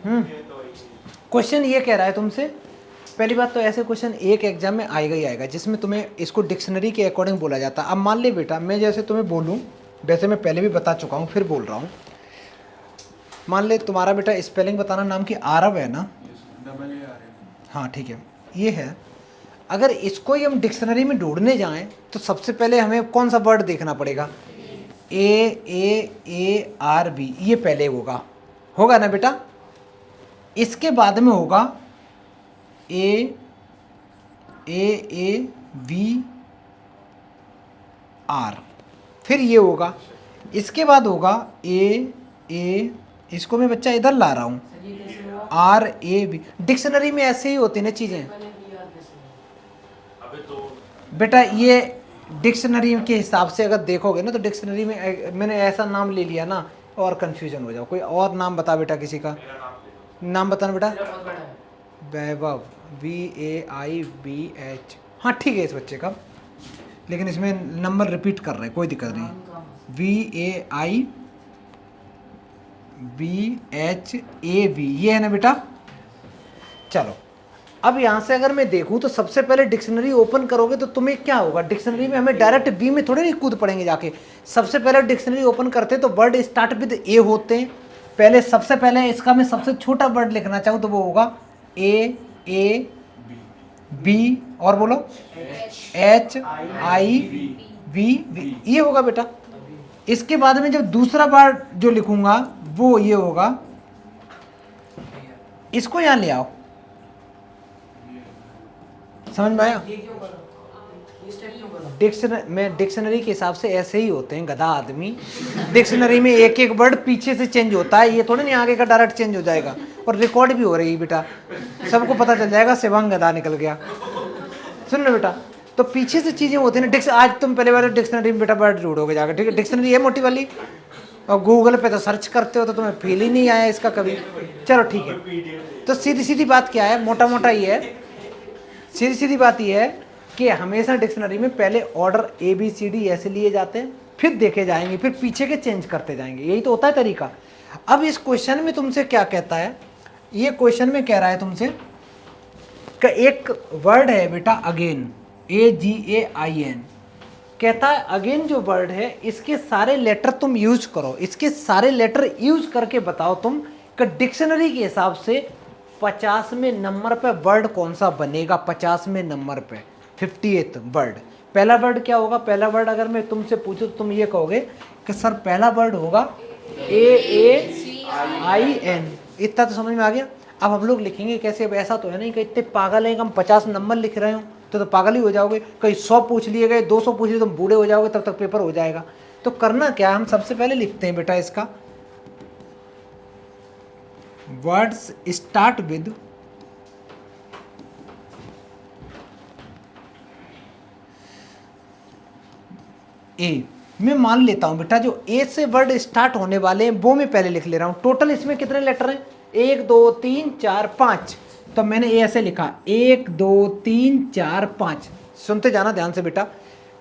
Question ये कह रहा है तुमसे, पहली बात तो ऐसे क्वेश्चन एक एग्जाम में आएगा ही आएगा जिसमें तुम्हें इसको डिक्शनरी के अकॉर्डिंग बोला जाता है। अब मान ले बेटा, मैं जैसे तुम्हें बोलूँ, वैसे मैं पहले भी बता चुका हूँ, फिर बोल रहा हूँ। मान ले तुम्हारा बेटा स्पेलिंग बताना, नाम की आरव है ना? हाँ ठीक है, ये है। अगर इसको ही हम डिक्शनरी में ढूंढने जाएं तो सबसे पहले हमें कौन सा वर्ड देखना पड़ेगा? AARB, ये पहले होगा ना बेटा? इसके बाद में होगा AAVR, फिर ये होगा, इसके बाद होगा इसको मैं बच्चा इधर ला रहा हूँ, RAB। डिक्शनरी में ऐसे ही होती ना चीज़ें बेटा। ये डिक्शनरी के हिसाब से अगर देखोगे ना तो डिक्शनरी में मैंने ऐसा नाम ले लिया ना और कंफ्यूजन हो जाओ। कोई और नाम बता बेटा, किसी का नाम बताना बेटा। वैभव, VAIBH, हाँ ठीक है इस बच्चे का, लेकिन इसमें नंबर रिपीट कर रहे हैं, कोई दिक्कत नहीं। VAIBHAV, ये है ना बेटा? चलो, अब यहाँ से अगर मैं देखूँ तो सबसे पहले डिक्शनरी ओपन करोगे तो तुम्हें क्या होगा? डिक्शनरी में हमें डायरेक्ट वी में थोड़े नहीं कूद पड़ेंगे जाके। सबसे पहले डिक्शनरी ओपन करते तो वर्ड स्टार्ट विद ए होते हैं। पहले सबसे पहले इसका मैं सबसे छोटा वर्ड लिखना चाहूँ तो वो होगा AAB, और बोलो HIVV, ये होगा बेटा। इसके बाद में जब दूसरा वर्ड जो लिखूंगा वो ये होगा, इसको यहाँ ले आओ, समझ में आया? डिक्शनरी के हिसाब से ऐसे ही होते हैं गधा आदमी। डिक्शनरी में एक एक वर्ड पीछे से चेंज होता है, ये थोड़ा नहीं आगे का डायरेक्ट चेंज हो जाएगा। और रिकॉर्ड भी हो रही है बेटा, सबको पता चल जाएगा शिवांग गधा निकल गया। सुन ना बेटा, तो पीछे से चीजें होती है ना। आज तुम पहले बार डिक्शनरी में बेटा वर्ड ढूंढोगे जाकर, ठीक है? डिक्शनरी है मोटी वाली, और गूगल पे तो सर्च करते हो तो तुम्हें फील ही नहीं आया इसका कभी। चलो ठीक है, तो सीधी सीधी बात क्या है, मोटा मोटा ये है, सीधी सीधी बात ये है कि हमेशा डिक्शनरी में पहले ऑर्डर ABCD ऐसे लिए जाते हैं, फिर देखे जाएंगे, फिर पीछे के चेंज करते जाएंगे, यही तो होता है तरीका। अब इस क्वेश्चन में तुमसे क्या कहता है? ये क्वेश्चन में कह रहा है तुमसे कि एक वर्ड है बेटा अगेन, AGAIN, कहता है अगेन जो वर्ड है इसके सारे लेटर तुम यूज करो, इसके सारे लेटर यूज करके बताओ तुम कि डिक्शनरी के हिसाब से 50वें नंबर पे वर्ड कौन सा बनेगा। 50वें नंबर पे 58th वर्ड, पहला वर्ड क्या होगा? पहला वर्ड अगर मैं तुमसे पूछूं तो तुम ये कहोगे कि सर पहला वर्ड होगा AAIN। इतना तो समझ में आ गया। अब हम लोग लिखेंगे कैसे? अब ऐसा तो है नहीं कि इतने पागल हैं कि हम 50 नंबर लिख रहे हो, तो पागल ही हो जाओगे। कहीं 100 पूछ लिए गए, 200 पूछ लिए, तुम बूढ़े हो जाओगे, तब तक पेपर हो जाएगा। तो करना क्या, हम सबसे पहले लिखते हैं बेटा इसका वर्ड्स स्टार्ट विद ए। मैं मान लेता हूं बेटा जो ए से वर्ड स्टार्ट होने वाले हैं वो मैं पहले लिख ले रहा हूं। टोटल इसमें कितने लेटर हैं? 1 2 3 4 5। तो मैंने ए ऐसे लिखा 1 2 3 4 5। सुनते जाना ध्यान से बेटा।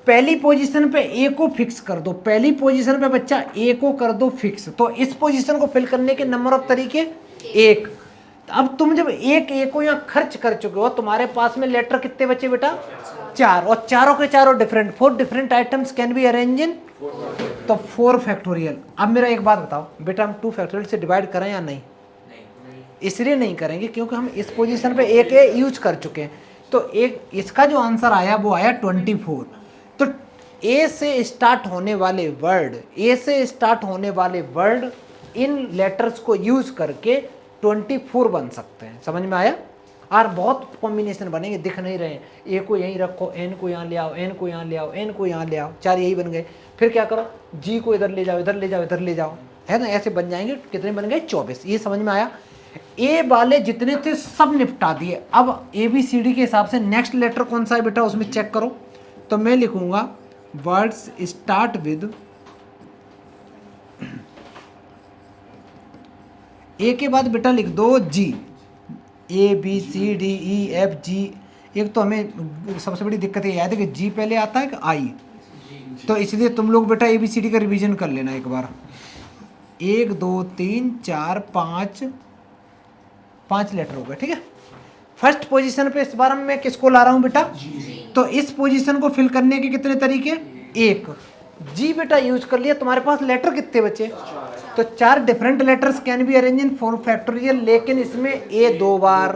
पहली पोजीशन पे ए को फिक्स कर दो, पहली पोजीशन पे बच्चा ए को कर दो फिक्स। तो इस पोजीशन को फिल करने के नंबर ऑफ तरीके 1। अब तुम जब एक ए को यहाँ खर्च कर चुके हो, तुम्हारे पास में लेटर कितने बचे बेटा? 4, और चारों के चारों different. 4 different items can be arrange in, तो 4 फैक्टोरियल। अब मेरा एक बात बताओ बेटा, हम 2 फैक्टोरियल से डिवाइड करें या नहीं? इसलिए नहीं करेंगे क्योंकि हम इस पोजीशन पे एक ए यूज कर चुके हैं। तो एक इसका जो आंसर आया वो आया 24। तो ए से स्टार्ट होने वाले वर्ड, ए से स्टार्ट होने वाले वर्ड इन लेटर्स को यूज करके 24 बन सकते हैं। समझ में आया? और बहुत कॉम्बिनेशन बनेंगे, दिख नहीं रहे। ए को यहीं रखो, एन को यहाँ ले आओ, एन को यहाँ ले आओ, एन को यहाँ ले आओ, 4 यही बन गए। फिर क्या करो, जी को इधर ले जाओ, इधर ले जाओ, इधर ले जाओ, है ना? ऐसे बन जाएंगे। कितने बन गए? 24। ये समझ में आया? ए वाले जितने थे सब निपटा दिए। अब ABCD के हिसाब से नेक्स्ट लेटर कौन सा है बेटा, उसमें चेक करो। तो मैं लिखूंगा वर्ड्स स्टार्ट विद ए के बाद बेटा लिख दो G, ABCDEFG। एक तो हमें सबसे बड़ी दिक्कत ये याद है कि G पहले आता है कि I, तो इसलिए तुम लोग बेटा ABCD का रिवीजन कर लेना एक बार। 1 2 3 4 5 5 लेटर हो गए, ठीक है। फर्स्ट पोजीशन पे इस बार मैं किसको ला रहा हूं बेटा, तो इस पोजीशन को फिल करने के कितने तरीके, एक जी बेटा यूज कर लिया। तुम्हारे पास लेटर कितने बचे, तो 4 different letters can be arrange in 4 factorial, लेकिन इसमें ए 2 बार,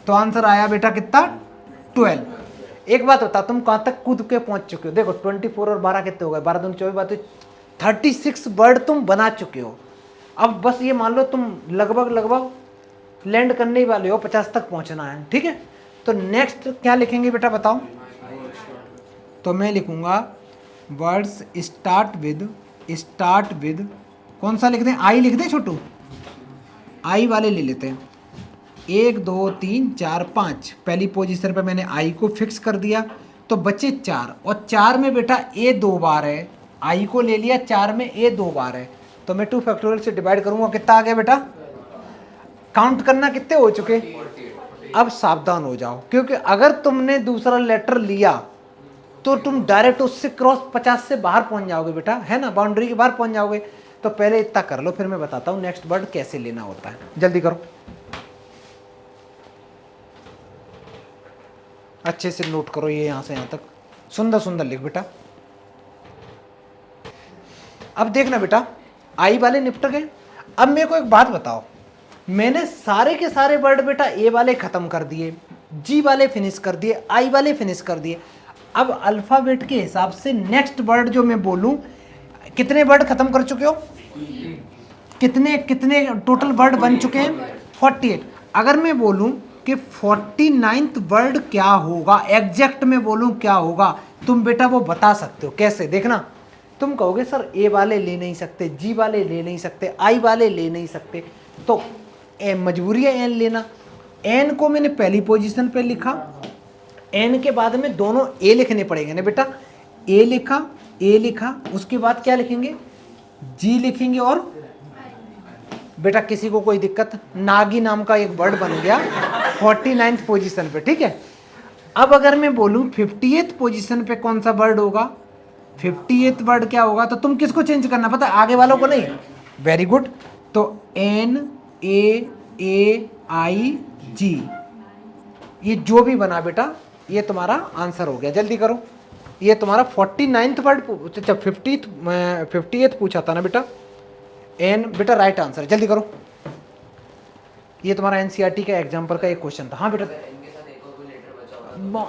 तो आंसर आया बेटा कितना, 12। एक बात बता, तुम कहां तक कूद के पहुंच चुके हो, देखो 24 और 12 कितने हो गए, 12 दूनी 24 बात, 36 वर्ड तुम बना चुके हो। अब बस ये मान लो तुम लगभग लैंड करने ही वाले हो, 50 तक पहुंचना है, ठीक है। तो नेक्स्ट क्या लिखेंगे बेटा बताओ, तो मैं लिखूंगा वर्ड्स स्टार्ट विद कौन सा लिख दें, आई लिख दें छोटू, आई वाले ले लेते हैं। 1 2 3 4 5, पहली पोजीशन पे मैंने आई को फिक्स कर दिया, तो बचे 4, और 4 में बेटा ए 2 बार है, आई को ले लिया, 4 में ए 2 बार है, तो मैं 2 फैक्टोरियल से डिवाइड करूंगा, कितना आ गया बेटा, काउंट करना कितने हो चुके। अब सावधान हो जाओ, क्योंकि अगर तुमने दूसरा लेटर लिया तो तुम डायरेक्ट उससे क्रॉस 50 से बाहर पहुंच जाओगे बेटा, है ना, बाउंड्री के बाहर पहुंच जाओगे। तो पहले इतना कर लो, फिर मैं बताता हूं नेक्स्ट वर्ड कैसे लेना होता है, जल्दी करो, अच्छे से नोट करो, ये यहां से यहां तक सुंदर लिख बेटा। अब देखना बेटा, आई वाले निपट गए। अब मेरे को एक बात बताओ, मैंने सारे के सारे वर्ड बेटा ए वाले खत्म कर दिए, जी वाले फिनिश कर दिए, आई वाले फिनिश कर दिए। अब अल्फाबेट के हिसाब से नेक्स्ट वर्ड जो मैं बोलूं, कितने वर्ड खत्म कर चुके हो, कितने टोटल वर्ड बन चुके हैं, 48। अगर मैं बोलूं कि 49th वर्ड क्या होगा, एग्जैक्ट में बोलूं क्या होगा, तुम बेटा वो बता सकते हो। कैसे, देखना, तुम कहोगे सर ए वाले ले नहीं सकते, जी वाले ले नहीं सकते, आई वाले ले नहीं सकते, तो मजबूरी है एन लेना। एन को मैंने पहली पोजीशन पे लिखा, एन के बाद में दोनों ए लिखने पड़ेंगे ना बेटा, ए लिखा, उसके बाद क्या लिखेंगे, जी लिखेंगे, और बेटा किसी को कोई दिक्कत, नागी नाम का एक वर्ड बन गया 49th पोजीशन पे, ठीक है। अब अगर मैं बोलूं 50th पोजीशन पे कौन सा वर्ड होगा, 50th वर्ड क्या होगा, तो तुम किसको चेंज करना पता, आगे वालों को नहीं, वेरी गुड। तो एन ए आई जी, ये जो भी बना बेटा ये तुम्हारा आंसर हो गया, जल्दी करो। ये तुम्हारा 49th वर्ड, 50th पूछा था ना बेटा, एन बेटा राइट आंसर, जल्दी करो। ये तुम्हारा एनसीईआरटी का एग्जाम्पल का एक क्वेश्चन था। हाँ बेटा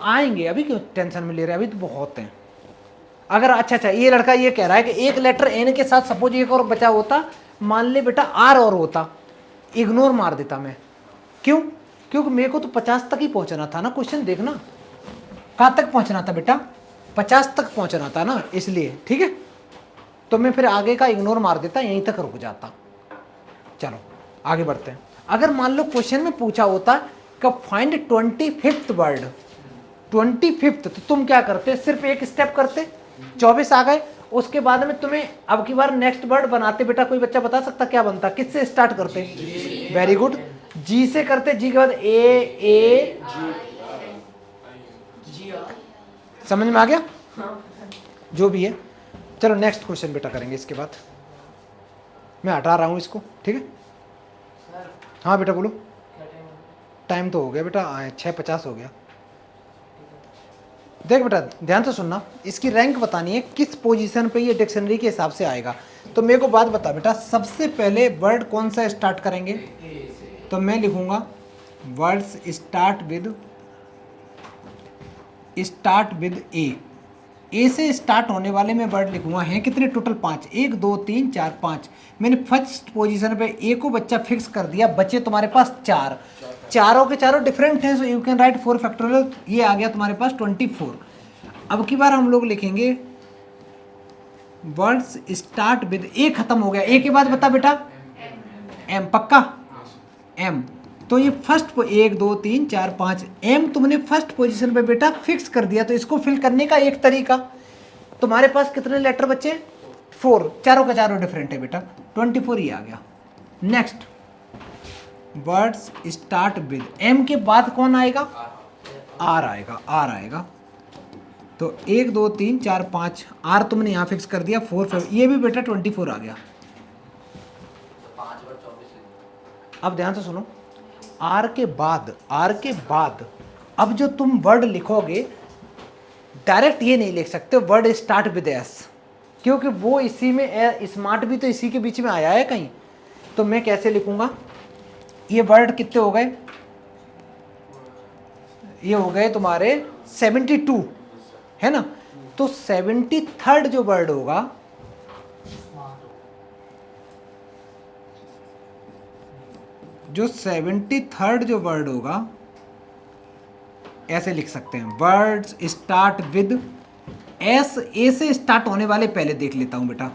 आएंगे, अभी क्यों टेंशन में ले रहे हैं, अभी तो बहुत हैं। अगर अच्छा ये लड़का ये कह रहा है कि एक लेटर एन के साथ सपोज एक और बचा होता, मान ले बेटा आर और होता, इग्नोर मार देता मैं, क्यों, क्योंकि मेरे को तो 50 तक ही पहुंचना था ना, क्वेश्चन देखना कहाँ तक पहुंचना था बेटा, 50 तक पहुंचना था ना, इसलिए, ठीक है। तो मैं फिर आगे का इग्नोर मार देता, यहीं तक रुक जाता। चलो आगे बढ़ते हैं। अगर मान लो क्वेश्चन में पूछा होता कि फाइंड 25th वर्ड, 25th, तो तुम क्या करते, सिर्फ एक स्टेप करते, 24 आ गए, उसके बाद में तुम्हें अब की बार नेक्स्ट वर्ड बनाते बेटा, कोई बच्चा बता सकता क्या बनता, किससे स्टार्ट करते, वेरी गुड, जी से करते, जी के बाद ए समझ में आ गया, जो भी है। चलो नेक्स्ट क्वेश्चन बेटा करेंगे, इसके बाद मैं हटा रहा हूं इसको, ठीक है। हाँ बेटा बोलो, टाइम तो हो गया बेटा, 6:50 हो गया। देख बेटा ध्यान से सुनना, इसकी रैंक बतानी है किस पोजीशन पे ये डिक्शनरी के हिसाब से आएगा। तो मेरे को बात बता बेटा, सबसे पहले वर्ड कौन सा स्टार्ट करेंगे, तो मैं लिखूंगा वर्ड्स स्टार्ट विद ए से स्टार्ट होने वाले में वर्ड लिखूंगा, हैं कितने टोटल 5, 1 2 3 4 5। मैंने फर्स्ट पोजीशन पे ए को बच्चा फिक्स कर दिया, बच्चे तुम्हारे पास 4, चारों के चारों डिफरेंट हैं, so you can write 4 factorial, ये आ गया तुम्हारे पास 24। अब की बार हम लोग लिखेंगे वर्ड्स स्टार्ट विद ए, खत्म हो गया, ए के बाद बता बेटा एम, पक्का एम। तो ये फर्स्ट 1 2 3 4 5 एम तुमने फर्स्ट पोजीशन पे बेटा फिक्स कर दिया। तो इसको फिल करने का एक तरीका, तुम्हारे पास कितने लेटर बचे, 4, चारों का चारों डिफरेंट है बेटा, 24 ही आ गया। Next words start with M के बाद कौन आएगा, आर आएगा। तो 1 2 3 4 5 आर तुमने यहाँ फिक्स कर दिया, 4 5, ये भी बेटा 24 आ गया। अब ध्यान से सुनो, आर के बाद अब जो तुम वर्ड लिखोगे डायरेक्ट ये नहीं लिख सकते वर्ड स्टार्ट विद एस, क्योंकि वो इसी में स्मार्ट भी तो इसी के बीच में आया है कहीं। तो मैं कैसे लिखूंगा, ये वर्ड कितने हो गए, ये हो गए तुम्हारे 72 है ना। तो 73rd जो वर्ड होगा, जो 73rd जो वर्ड होगा ऐसे लिख सकते हैं, वर्ड्स स्टार्ट विद एस। ए से स्टार्ट होने वाले पहले देख लेता हूं बेटा।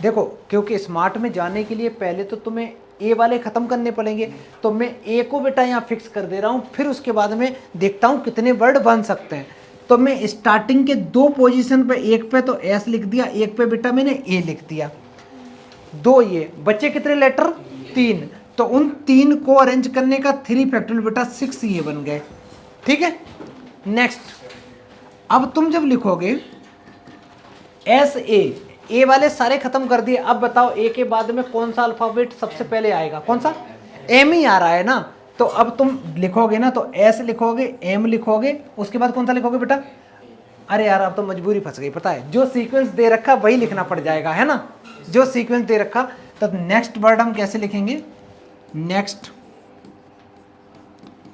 देखो क्योंकि स्मार्ट में जाने के लिए पहले तो तुम्हें ए वाले खत्म करने पड़ेंगे, तो मैं ए को बेटा यहाँ फिक्स कर दे रहा हूँ, फिर उसके बाद में देखता हूँ कितने वर्ड बन सकते हैं। तो मैं स्टार्टिंग के 2 पोजीशन पे, एक पे तो एस लिख दिया, एक पे बेटा मैंने ए लिख दिया। 2 ये बच्चे कितने लेटर, 3, तो उन 3 को अरेंज करने का 3 फैक्टोरियल बेटा 6 ये बन गए। ठीक है, नेक्स्ट अब तुम जब लिखोगे एस ए वाले सारे खत्म कर दिए। अब बताओ ए के बाद में कौन सा अल्फाबेट सबसे पहले आएगा, कौन सा, एम ही आ रहा है ना। तो अब तुम लिखोगे ना तो एस लिखोगे, एम लिखोगे, उसके बाद कौन सा लिखोगे बेटा, अरे यार अब तो मजबूरी फंस गई, पता है जो सीक्वेंस दे रखा वही लिखना पड़ जाएगा, है ना, जो सीक्वेंस दे रखा। तब नेक्स्ट वर्ड हम कैसे लिखेंगे,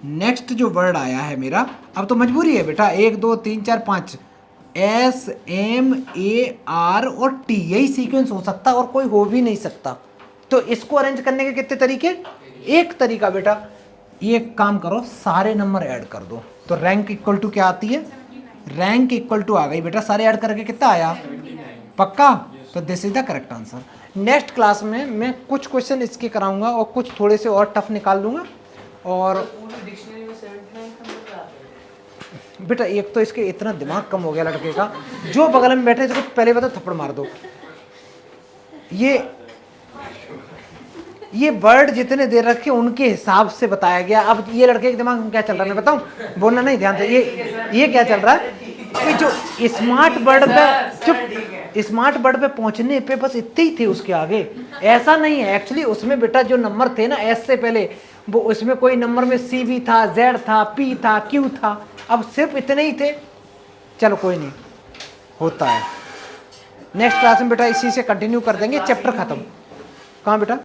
नेक्स्ट जो वर्ड आया है मेरा, अब तो मजबूरी है बेटा, 1 2 3 4 5 एस एम ए आर और टी, यही सीक्वेंस हो सकता और कोई हो भी नहीं सकता। तो इसको अरेंज करने के कितने तरीके, एक तरीका बेटा, ये काम करो सारे नंबर ऐड कर दो। तो रैंक इक्वल टू क्या आती है, रैंक इक्वल टू आ गई बेटा, सारे ऐड करके कितना आया, पक्का। तो this is the correct answer. Next class में मैं कुछ क्वेश्चन इसके कराऊंगा और कुछ थोड़े से और टफ निकाल दूंगा। और बेटा एक तो इसके इतना दिमाग कम हो गया लड़के का, जो बगल में बैठे इसको पहले बता थप्पड़ मार दो। ये वर्ड जितने देर रखे उनके हिसाब से बताया गया। अब ये लड़के के दिमाग में क्या चल रहा है मैं बताऊं, बोलना नहीं ध्यान से, ये क्या चल रहा है कि जो स्मार्ट वर्ड पे, चुप, स्मार्ट वर्ड पे पहुंचने पे बस इतने ही थे, उसके आगे ऐसा नहीं है। एक्चुअली उसमें बेटा जो नंबर थे ना एस से पहले, वो उसमें कोई नंबर में सी भी था, जेड था, पी था, क्यू था, अब सिर्फ इतने ही थे। चलो कोई नहीं, होता है। नेक्स्ट क्लास में बेटा इसी से कंटिन्यू कर देंगे, चैप्टर खत्म। कहाँ बेटा।